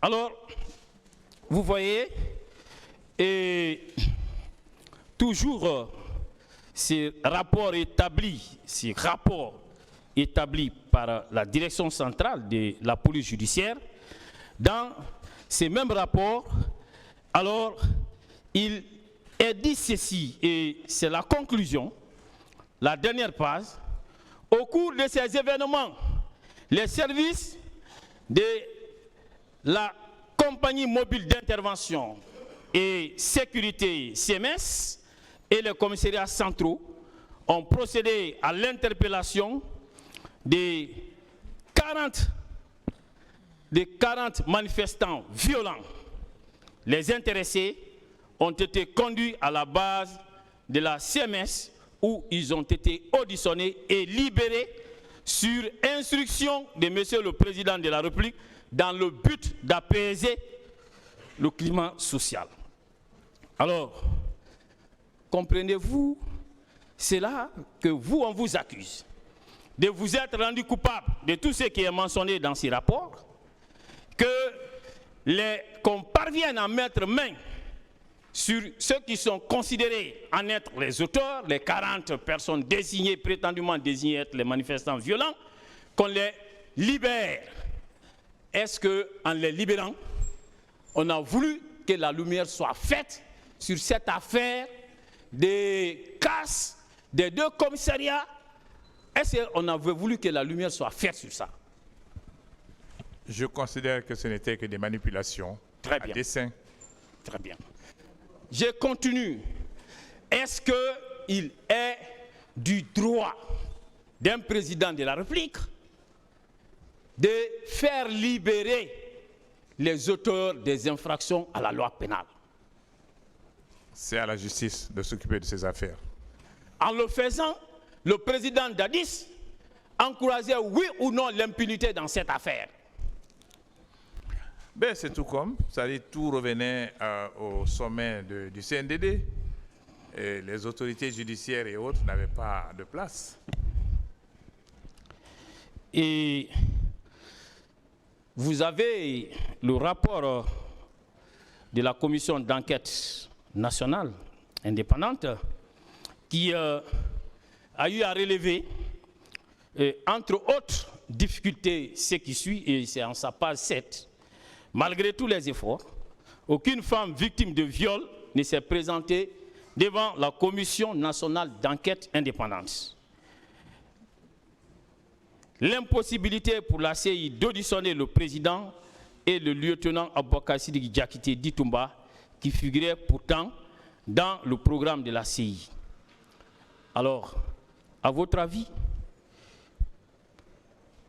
Alors, vous voyez, et toujours ces rapports établis par la direction centrale de la police judiciaire, dans ces mêmes rapports, alors il est dit ceci, et c'est la conclusion, la dernière page. Au cours de ces événements, les services de la compagnie mobile d'intervention et sécurité CMS et les commissariats centraux ont procédé à l'interpellation des 40 manifestants violents. Les intéressés ont été conduits à la base de la CMS où ils ont été auditionnés et libérés sur instruction de Monsieur le Président de la République dans le but d'apaiser le climat social. Alors, comprenez-vous, c'est là que vous, on vous accuse de vous être rendu coupable de tout ce qui est mentionné dans ces rapports, qu'on parvienne à mettre main sur ceux qui sont considérés en être les auteurs, les 40 personnes désignées, prétendument désignées être les manifestants violents, qu'on les libère. Est-ce qu'en les libérant, on a voulu que la lumière soit faite sur cette affaire des casses des deux commissariats? Est-ce qu'on avait voulu que la lumière soit faite sur ça? Je considère que ce n'était que des manipulations à dessein. Très bien. Je continue. Est-ce qu'il est du droit d'un président de la République de faire libérer les auteurs des infractions à la loi pénale? C'est à la justice de s'occuper de ces affaires. En le faisant, le président Dadis encourageait oui ou non l'impunité dans cette affaire. Ben, c'est tout comme, c'est-à-dire tout revenait au sommet du CNDD. Et les autorités judiciaires et autres n'avaient pas de place. Et vous avez le rapport de la commission d'enquête nationale indépendante qui a eu à relever, entre autres difficultés, ce qui suit, et c'est en sa page 7, malgré tous les efforts, aucune femme victime de viol ne s'est présentée devant la Commission nationale d'enquête indépendante. L'impossibilité pour la CI d'auditionner le président et le lieutenant Aboubakar Sidiki Diakité Ditumba, qui figurait pourtant dans le programme de la CI. Alors, à votre avis,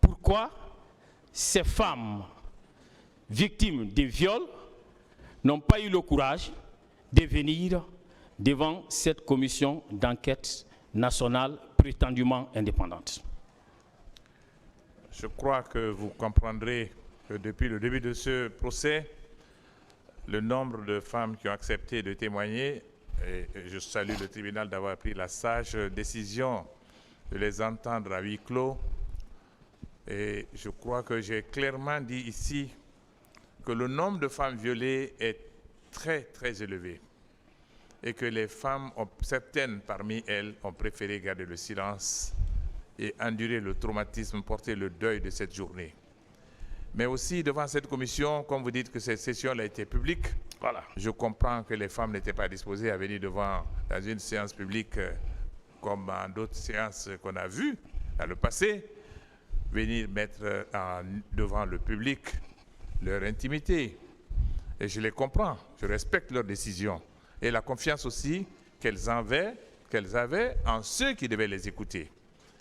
pourquoi ces femmes victimes de viols n'ont pas eu le courage de venir devant cette commission d'enquête nationale prétendument indépendante? Je crois que vous comprendrez que depuis le début de ce procès, le nombre de femmes qui ont accepté de témoigner, et je salue le tribunal d'avoir pris la sage décision de les entendre à huis clos, et je crois que j'ai clairement dit ici que le nombre de femmes violées est très, très élevé et que les femmes, certaines parmi elles, ont préféré garder le silence et endurer le traumatisme, porter le deuil de cette journée. Mais aussi, devant cette commission, comme vous dites que cette session a été publique, voilà. Je comprends que les femmes n'étaient pas disposées à venir dans une séance publique comme dans d'autres séances qu'on a vues dans le passé, venir mettre devant le public leur intimité. Et je les comprends, je respecte leurs décisions. Et la confiance aussi qu'elles avaient en ceux qui devaient les écouter.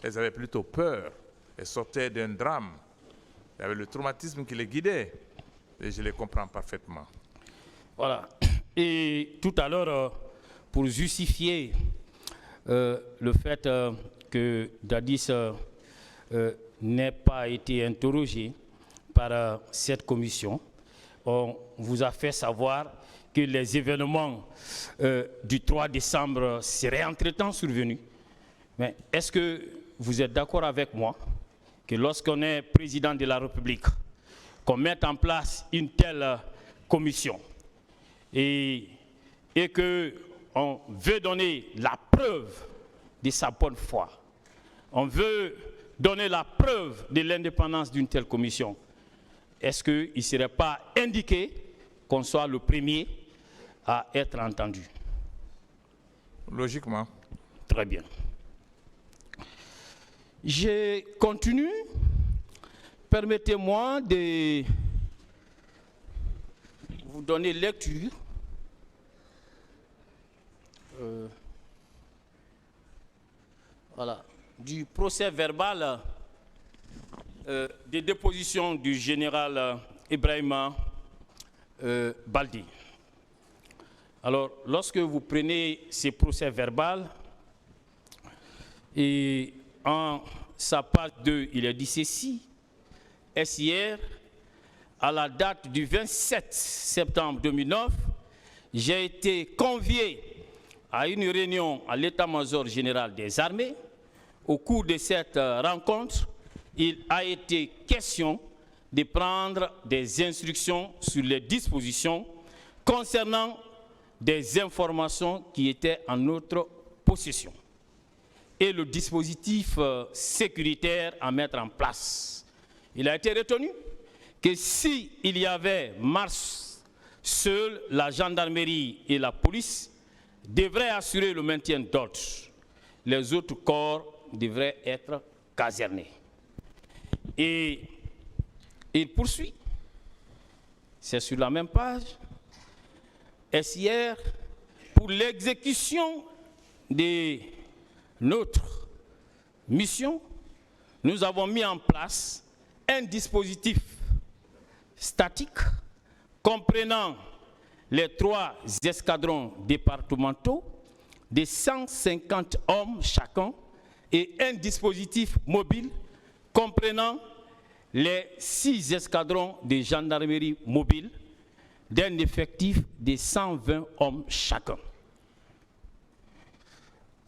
Elles avaient plutôt peur. Elles sortaient d'un drame. Il y avait le traumatisme qui les guidait. Et je les comprends parfaitement. Voilà. Et tout à l'heure, pour justifier le fait que Dadis n'ait pas été interrogé par cette commission, on vous a fait savoir que les événements du 3 décembre seraient entre-temps survenus. Mais est-ce que vous êtes d'accord avec moi que lorsqu'on est président de la République, qu'on mette en place une telle commission et qu'on veut donner la preuve de sa bonne foi. On veut donner la preuve de l'indépendance d'une telle commission. Est-ce qu'il ne serait pas indiqué qu'on soit le premier à être entendu? Logiquement. Très bien. Je continue. Permettez-moi de vous donner lecture du procès verbal des dépositions du général Ibrahima Baldi. Alors, lorsque vous prenez ces procès verbal, et en sa page 2, il est dit ceci: est hier, à la date du 27 septembre 2009, j'ai été convié à une réunion à l'état-major général des armées. Au cours de cette rencontre, il a été question de prendre des instructions sur les dispositions concernant des informations qui étaient en notre possession et le dispositif sécuritaire à mettre en place. Il a été retenu que s'il y avait marche, seule la gendarmerie et la police devraient assurer le maintien d'ordre. Les autres corps devraient être casernés. Et il poursuit, c'est sur la même page, est hier, pour l'exécution de notre mission, nous avons mis en place un dispositif statique comprenant les 3 escadrons départementaux de 150 hommes chacun et un dispositif mobile comprenant les 6 escadrons de gendarmerie mobile d'un effectif de 120 hommes chacun.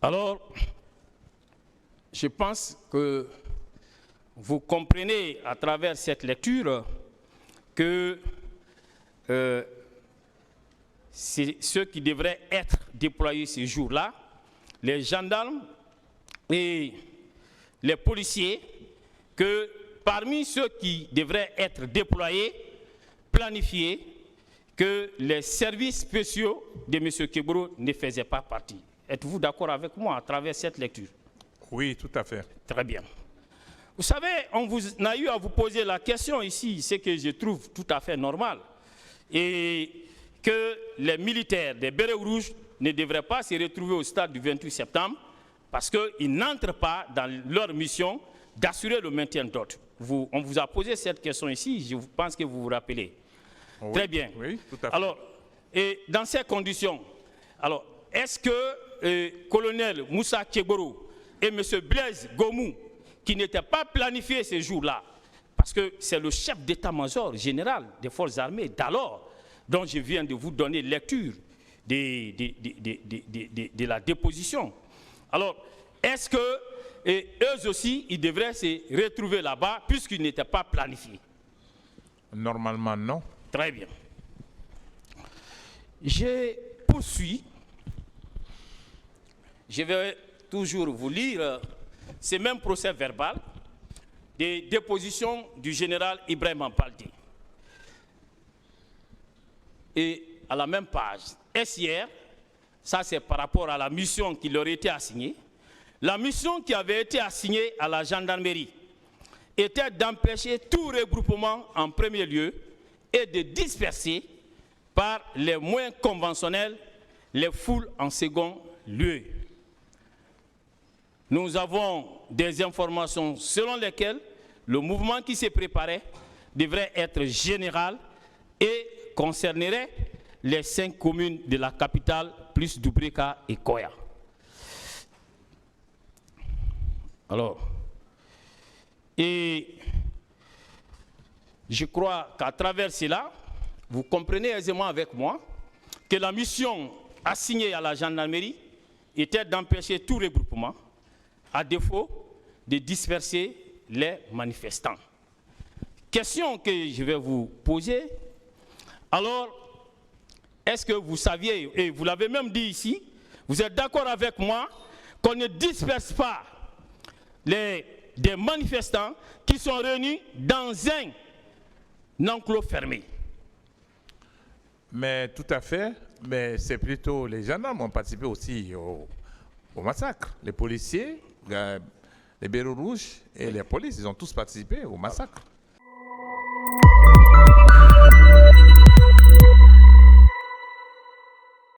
Alors, je pense que vous comprenez à travers cette lecture que c'est ceux qui devraient être déployés ce jour-là, les gendarmes et les policiers, que parmi ceux qui devraient être déployés, planifiés, que les services spéciaux de M. Keïboro ne faisaient pas partie. Êtes-vous d'accord avec moi à travers cette lecture? Oui, tout à fait. Très bien. Vous savez, on a eu à vous poser la question ici, ce que je trouve tout à fait normal, et que les militaires des Bérets Rouges ne devraient pas se retrouver au stade du 28 septembre parce qu'ils n'entrent pas dans leur mission d'assurer le maintien d'ordre. On vous a posé cette question ici, je pense que vous vous rappelez. Oui, très bien. Oui, tout à fait. Alors, et dans ces conditions, alors, est-ce que colonel Moussa Keïboro et M. Blaise Gomou, qui n'étaient pas planifiés ces jours-là, parce que c'est le chef d'état-major général des forces armées d'alors, dont je viens de vous donner lecture de la déposition. Alors, est-ce que eux aussi, ils devraient se retrouver là-bas puisqu'ils n'étaient pas planifiés? Normalement, non. Très bien. Je poursuis. Je vais toujours vous lire ce même procès verbal des dépositions du général Ibrahima Baldi. Et à la même page, hier, ça c'est par rapport à la mission qui leur était assignée. La mission qui avait été assignée à la gendarmerie était d'empêcher tout regroupement en premier lieu et de disperser par les moyens conventionnels les foules en second lieu. Nous avons des informations selon lesquelles le mouvement qui se préparait devrait être général et concernerait les 5 communes de la capitale, plus Doubrika et Koya. Alors, et je crois qu'à travers cela, vous comprenez aisément avec moi que la mission assignée à la gendarmerie était d'empêcher tout regroupement, à défaut de disperser les manifestants. question que je vais vous poser. Alors, est-ce que vous saviez, et vous l'avez même dit ici, vous êtes d'accord avec moi qu'on ne disperse pas des manifestants qui sont réunis dans un enclos fermé? Mais tout à fait, mais c'est plutôt les gendarmes ont participé aussi au massacre. Les policiers, les Béros rouges et les polices, ils ont tous participé au massacre.